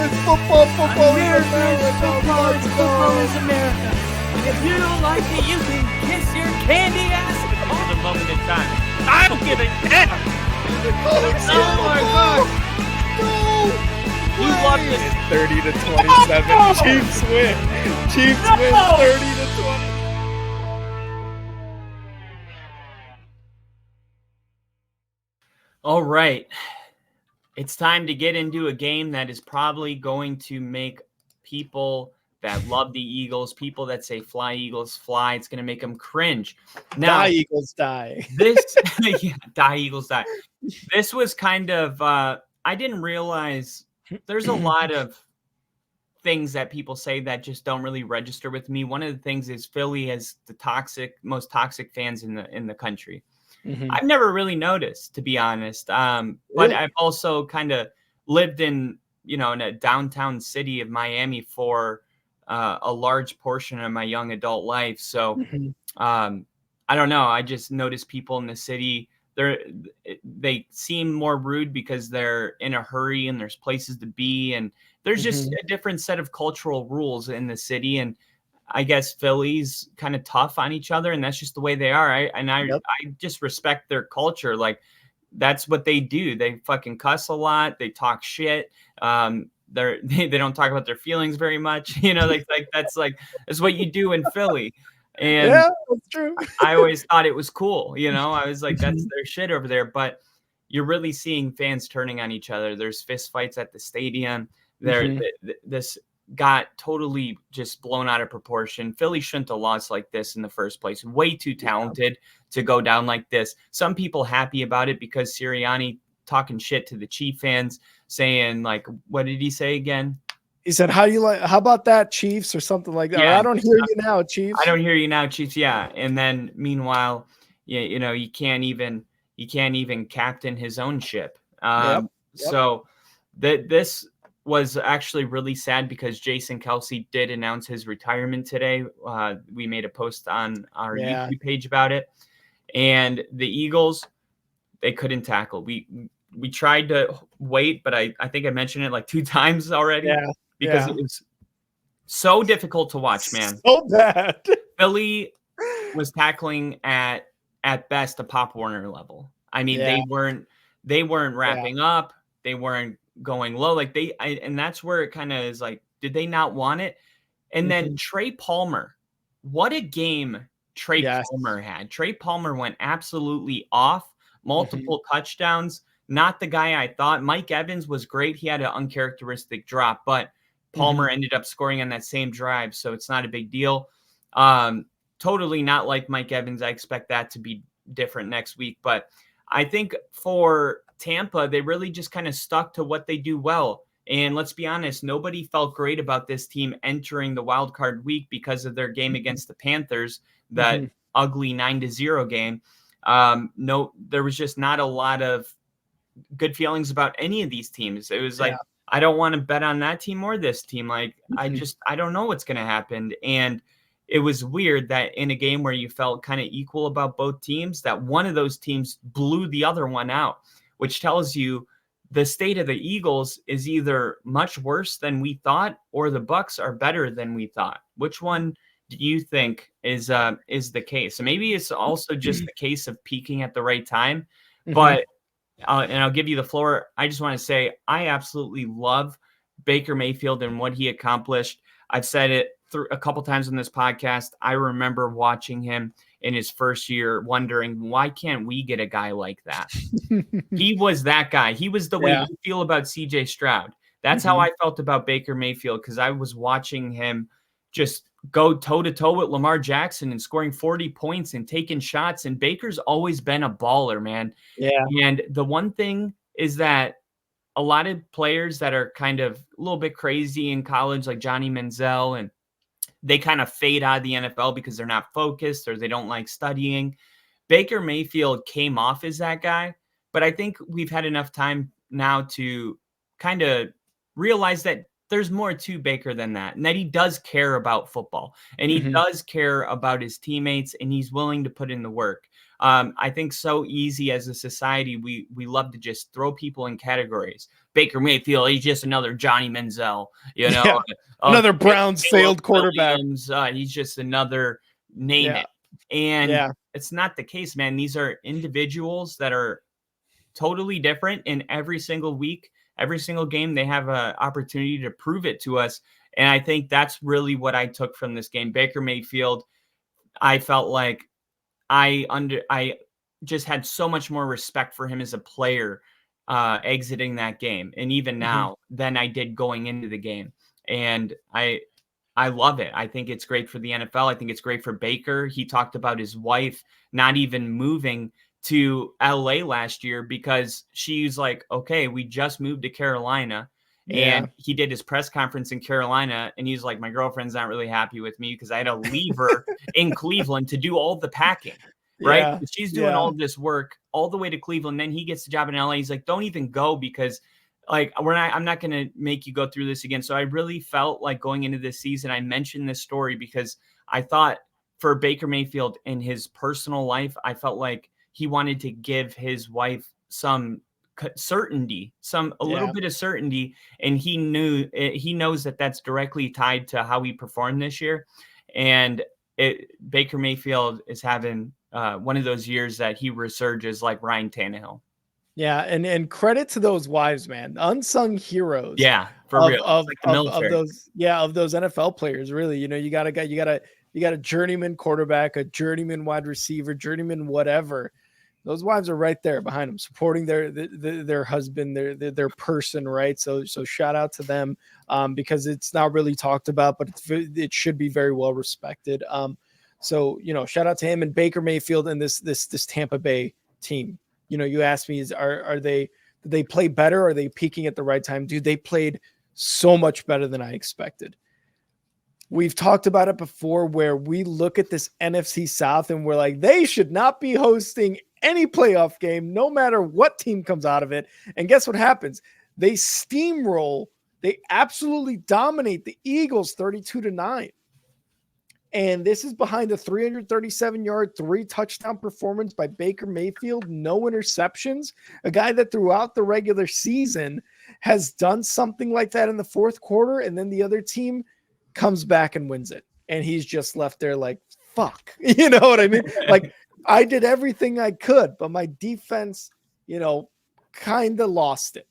Football is Football is America. If you don't like it, you can kiss your candy ass at the moment in time. I don't give a damn. Oh my God. You love this. 30-27. Chiefs win. Chiefs win 30-20. All right. It's time to get into a game that is probably going to make people that love the Eagles, people that say fly Eagles fly, it's going to make them cringe. Now, Die Eagles die. Die Eagles die. This was kind of I didn't realize there's a lot of things that people say that just don't really register with me. One of the things is Philly has the most toxic fans in the country. Mm-hmm. I've never really noticed, to be honest. But I've also kind of lived in a downtown city of Miami for a large portion of my young adult life. So I don't know. I just noticed people in the city, they seem more rude because they're in a hurry and there's places to be. And there's just a different set of cultural rules in the city. And I guess Philly's kind of tough on each other, and that's just the way they are. I just respect their culture. Like, that's what they do. They fucking cuss a lot. They talk shit. They don't talk about their feelings very much. That's what you do in Philly. And yeah, that's true. I always thought it was cool. I was like, that's their shit over there. But you're really seeing fans turning on each other. There's fist fights at the stadium. This got totally just blown out of proportion. Philly shouldn't have lost like this in the first place. Way too talented to go down like this. Some people happy about it because Sirianni talking shit to the Chief fans, saying like, what did he say again? He said, how about that, Chiefs, or something like that? Yeah. I don't hear you now, Chiefs. I don't hear you now, Chiefs. Yeah. And then meanwhile, you can't even captain his own ship. So this was actually really sad because Jason Kelce did announce his retirement today. We made a post on our YouTube page about it. And the Eagles, they couldn't tackle. We tried to wait, but I think I mentioned it like 2 times already because it was so difficult to watch, man. So bad. Philly was tackling at best a Pop Warner level. I mean, they weren't wrapping up. They weren't going low. Like and that's where it kind of is like, did they not want it? And then Trey Palmer, what a game Trey Palmer had. Trey Palmer went absolutely off, multiple touchdowns. Not the guy I thought. Mike Evans was great. He had an uncharacteristic drop, but Palmer ended up scoring on that same drive, so it's not a big deal. Totally not like Mike Evans. I expect that to be different next week, but I think for Tampa, they really just kind of stuck to what they do well. And let's be honest, nobody felt great about this team entering the wildcard week because of their game against the Panthers, that ugly 9-0 game. No, there was just not a lot of good feelings about any of these teams. It was like, I don't want to bet on that team or this team. Like, I don't know what's going to happen. And it was weird that in a game where you felt kind of equal about both teams, that one of those teams blew the other one out, which tells you the state of the Eagles is either much worse than we thought or the Bucs are better than we thought. Which one do you think is the case? So maybe it's also just the case of peaking at the right time. But and I'll give you the floor. I just want to say I absolutely love Baker Mayfield and what he accomplished. I've said it a couple times on this podcast. I remember watching him in his first year wondering, why can't we get a guy like that? He was that guy. He was the way you feel about CJ Stroud. That's how I felt about Baker Mayfield, because I was watching him just go toe-to-toe with Lamar Jackson and scoring 40 points and taking shots. And Baker's always been a baller, man. Yeah. And the one thing is that a lot of players that are kind of a little bit crazy in college, like Johnny Manziel, and they kind of fade out of the NFL because they're not focused or they don't like studying. Baker Mayfield came off as that guy, but I think we've had enough time now to kind of realize that there's more to Baker than that, and that he does care about football, and he does care about his teammates, and he's willing to put in the work. I think so easy as a society, we love to just throw people in categories. Baker Mayfield, he's just another Johnny Manziel, Yeah. Another Browns failed quarterback. Williams, he's just another name Yeah. it. And Yeah. it's not the case, man. These are individuals that are totally different in every single week, every single game. They have an opportunity to prove it to us. And I think that's really what I took from this game. Baker Mayfield, I felt like I just had so much more respect for him as a player exiting that game, and even now, than I did going into the game. And I love it. I think it's great for the NFL. I think it's great for Baker. He talked about his wife not even moving to LA last year because she's like, okay, we just moved to Carolina. Yeah. And he did his press conference in Carolina, and he's like, my girlfriend's not really happy with me because I had to leave her in Cleveland to do all the packing, right? Yeah. She's doing all this work all the way to Cleveland. Then he gets the job in LA. He's like, don't even go because like I'm not going to make you go through this again. So I really felt like going into this season, I mentioned this story because I thought for Baker Mayfield in his personal life, I felt like he wanted to give his wife some certainty, a little bit of certainty. And he knows that that's directly tied to how he performed this year. And Baker Mayfield is having one of those years that he resurges like Ryan Tannehill. Yeah, and credit to those wives, man, unsung heroes. Yeah, for real. Of like the military. of those NFL players. Really, you got a journeyman quarterback, a journeyman wide receiver, journeyman whatever. Those wives are right there behind them, supporting their husband, their person, right? So shout out to them because it's not really talked about, but it should be very well respected. So shout out to him and Baker Mayfield and this Tampa Bay team. You asked me, did they play better? Are they peaking at the right time? Dude, they played so much better than I expected. We've talked about it before where we look at this NFC South and we're like, they should not be hosting any playoff game, no matter what team comes out of it. And guess what happens? They steamroll. They absolutely dominate the Eagles 32-9. And this is behind a 337-yard, 3-touchdown performance by Baker Mayfield, no interceptions, a guy that throughout the regular season has done something like that in the fourth quarter, and then the other team comes back and wins it. And he's just left there like, fuck. You know what I mean? Like, I did everything I could, but my defense, kind of lost it.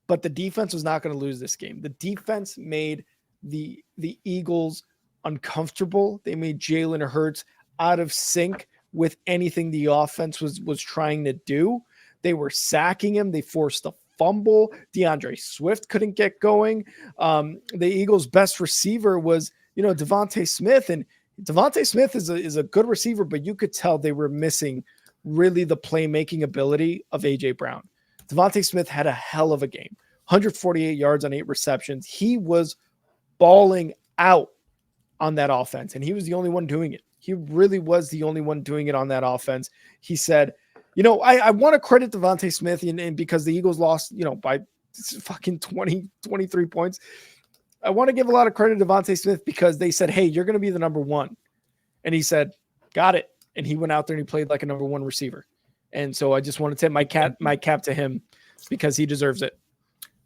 But the defense was not going to lose this game. The defense made the Eagles uncomfortable. They made Jalen Hurts out of sync with anything the offense was trying to do. They were sacking him. They forced a fumble. DeAndre Swift couldn't get going. The Eagles' best receiver was, Devontae Smith, and Devontae Smith is a good receiver, but you could tell they were missing really the playmaking ability of AJ Brown. Devontae Smith had a hell of a game, 148 yards on 8 receptions. He was balling out on that offense, and he was the only one doing it. He really was the only one doing it on that offense. He said, I want to credit Devontae Smith and because the Eagles lost, by fucking 23 points. I want to give a lot of credit to Devontae Smith because they said, hey, you're going to be the number one. And he said, got it. And he went out there and he played like a number one receiver. And so I just want to tip my cap to him because he deserves it.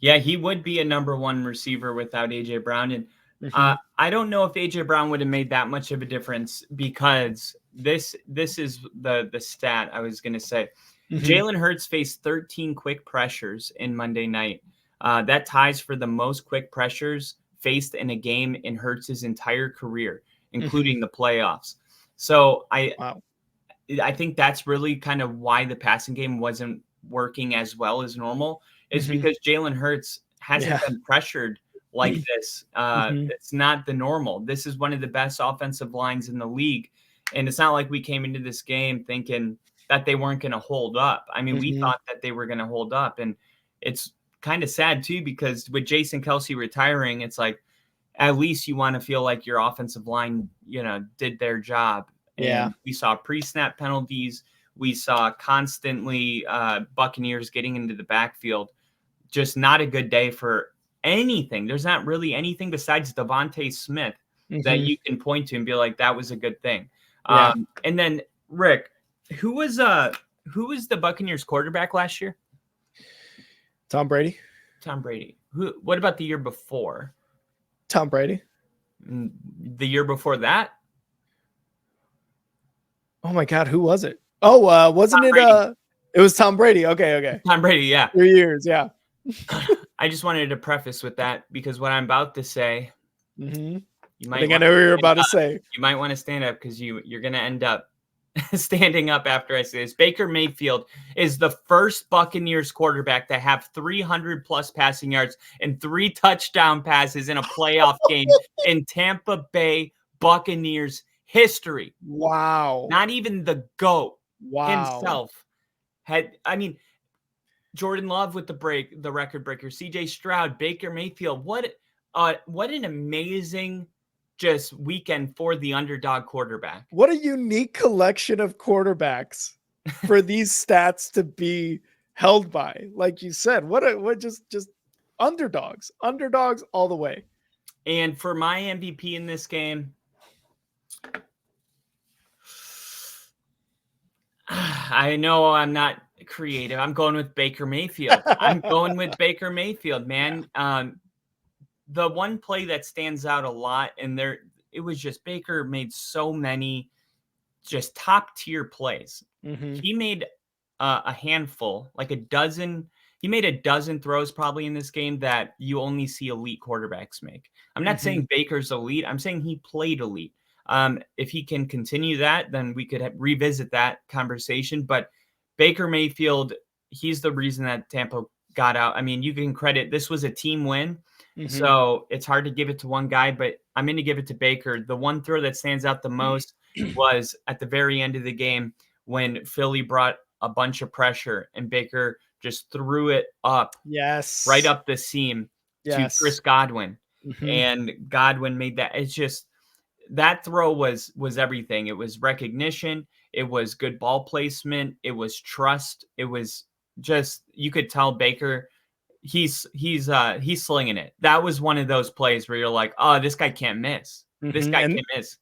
Yeah, he would be a number one receiver without AJ Brown. And I don't know if AJ Brown would have made that much of a difference because this is the stat I was going to say. Jalen Hurts faced 13 quick pressures in Monday night. That ties for the most quick pressures faced in a game in Hurts' entire career, including the playoffs. So I think that's really kind of why the passing game wasn't working as well as normal is because Jalen Hurts hasn't been pressured like this. It's not the normal. This is one of the best offensive lines in the league. And it's not like we came into this game thinking that they weren't going to hold up. I mean, we thought that they were going to hold up. And it's kind of sad too, because with Jason Kelce retiring, it's like, at least you want to feel like your offensive line, did their job. And we saw pre-snap penalties. We saw constantly Buccaneers getting into the backfield. Just not a good day for anything. There's not really anything besides Devontae Smith that you can point to and be like, that was a good thing. Yeah. And then Rick, who was the Buccaneers quarterback last year? Tom Brady. Tom Brady. What about the year before? Tom Brady. The year before that? Oh my God, who was it? Oh, wasn't it? It was Tom Brady. Okay. Tom Brady, yeah. 3 years, yeah. I just wanted to preface with that because what I'm about to say, I think I know what you're about to say. You might want to stand up because you're going to end up standing up after I say this. Baker Mayfield is the first Buccaneers quarterback to have 300 plus passing yards and 3 touchdown passes in a playoff game in Tampa Bay Buccaneers history. Wow. Not even the GOAT himself had, Jordan Love with the record breaker, CJ Stroud, Baker Mayfield. What an amazing just weekend for the underdog quarterback. What a unique collection of quarterbacks for these stats to be held by. Like you said, what just underdogs all the way. And for my MVP in this game, I know I'm not creative. I'm going with Baker Mayfield. Man. Yeah. The one play that stands out a lot, and it was just Baker made so many just top tier plays. He made a handful, like a dozen. He made a dozen throws probably in this game that you only see elite quarterbacks make. I'm not saying Baker's elite. I'm saying he played elite. If he can continue that, then we could revisit that conversation. But Baker Mayfield, he's the reason that Tampa got out. I mean, you can credit, this was a team win. So it's hard to give it to one guy, but I'm going to give it to Baker. The one throw that stands out the most was at the very end of the game when Philly brought a bunch of pressure and Baker just threw it up. Yes. Right up the seam to Chris Godwin. And Godwin made that. It's just, that throw was everything. It was recognition. It was good ball placement. It was trust. It was just, you could tell Baker, he's slinging it. That was one of those plays where you're like, oh, this guy can't miss. This guy can't miss.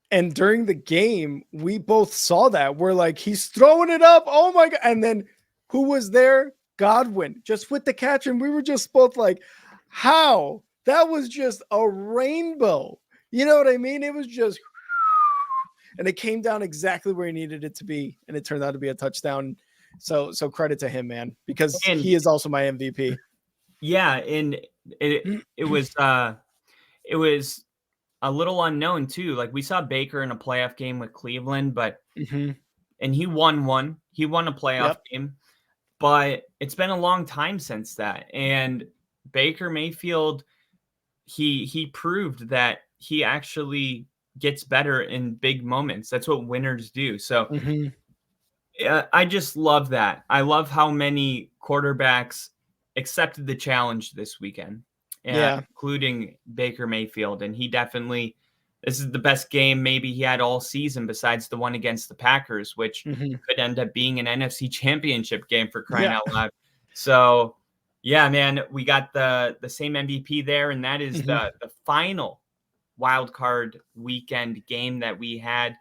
And during the game, we both saw that. We're like, he's throwing it up. Oh my God. And then who was there? Godwin, just with the catch. And we were just both like, how? That was just a rainbow. You know what I mean? It was just, and it came down exactly where he needed it to be. And it turned out to be a touchdown. So credit to him, man, because he is also my MVP. Yeah. And it was a little unknown too. Like we saw Baker in a playoff game with Cleveland, but, and he won a playoff game, but it's been a long time since that. And Baker Mayfield, he proved that he actually gets better in big moments. That's what winners do. So I just love that. I love how many quarterbacks accepted the challenge this weekend, including Baker Mayfield. And he definitely, this is the best game maybe he had all season besides the one against the Packers, which could end up being an NFC championship game for crying out loud. So yeah, man, we got the same MVP there. And that is the final wildcard weekend game that we had.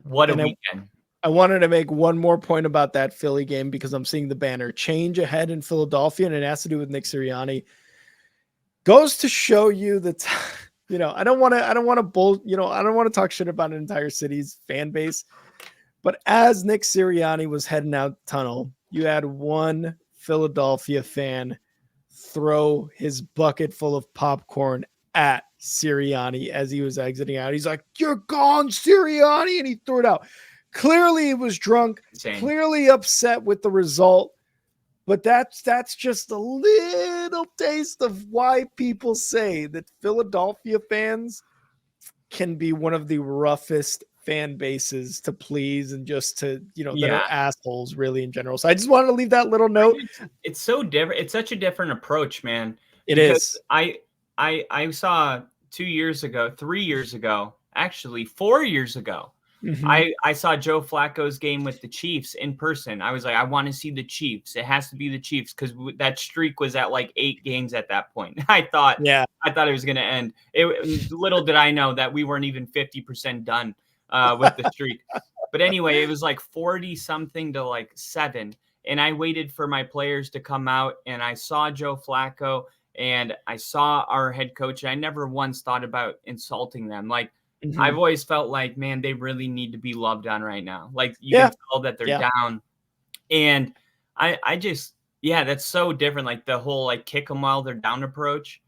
What a weekend. I wanted to make one more point about that Philly game because I'm seeing the banner change ahead in Philadelphia, and it has to do with Nick Sirianni. Goes to show you that, I don't want to talk shit about an entire city's fan base, but as Nick Sirianni was heading out the tunnel, you had one Philadelphia fan throw his bucket full of popcorn at Sirianni as he was exiting out. He's like, "You're gone, Sirianni," and he threw it out. Clearly he was drunk, clearly upset with the result, but that's just a little taste of why people say that Philadelphia fans can be one of the roughest fan bases to please and just to, that are assholes really in general. So I just wanted to leave that little note. It's so different. It's such a different approach, man. It is. I saw 2 years ago, 3 years ago, actually 4 years ago, I saw Joe Flacco's game with the Chiefs in person. I was like, I want to see the Chiefs. It has to be the Chiefs because that streak was at like 8 games at that point. I thought it was going to end. Little did I know that we weren't even 50% done with the streak. But anyway, it was like 40 something to like 7. And I waited for my players to come out, and I saw Joe Flacco and I saw our head coach. I never once thought about insulting them. Like, I've always felt like, man, they really need to be loved on right now. Like, you can tell that they're down. And I just, that's so different. Like the whole, like, kick them while they're down approach.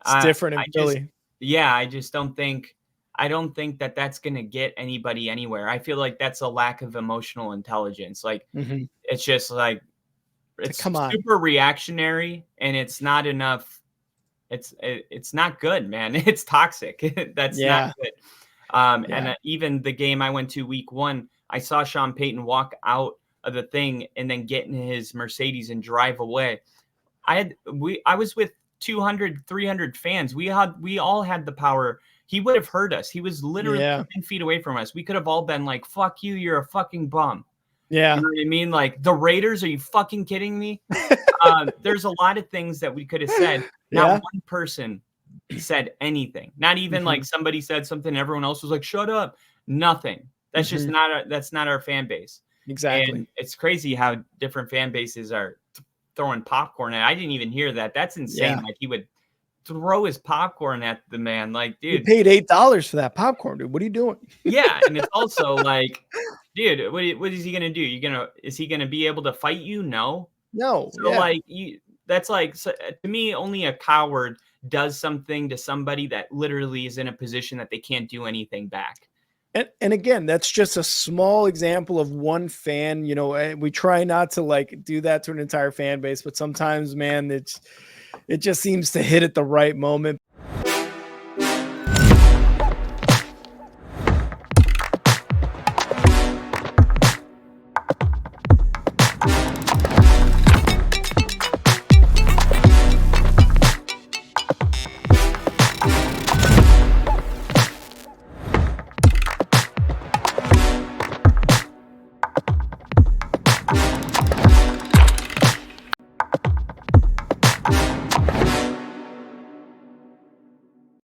It's different in Philly. I just don't think that that's going to get anybody anywhere. I feel like that's a lack of emotional intelligence. Like, it's just like, it's super reactionary, and it's not enough. It's not good, man. It's toxic. That's not good. And even the game I went to week 1, I saw Sean Payton walk out of the thing and then get in his Mercedes and drive away. I was with 200, 300 fans. We all had the power. He would have heard us. He was literally 10 feet away from us. We could have all been like, fuck you, you're a fucking bum. Yeah. You know what I mean? Like, the Raiders, are you fucking kidding me? There's a lot of things that we could have said. Not one person said anything. Not even like somebody said something, everyone else was like, shut up. Nothing. That's just that's not our fan base. Exactly. And it's crazy how different fan bases are throwing popcorn at. I didn't even hear that. That's insane. Like, he would throw his popcorn at the man. Like, dude, you paid $8 for that popcorn, dude. What are you doing? Yeah. And it's also like, dude, what is he gonna do? Is he gonna be able to fight you? No. So like, that's like, so, to me, only a coward does something to somebody that literally is in a position that they can't do anything back. And again, that's just a small example of one fan. You know, we try not to like do that to an entire fan base, but sometimes, man, it just seems to hit at the right moment.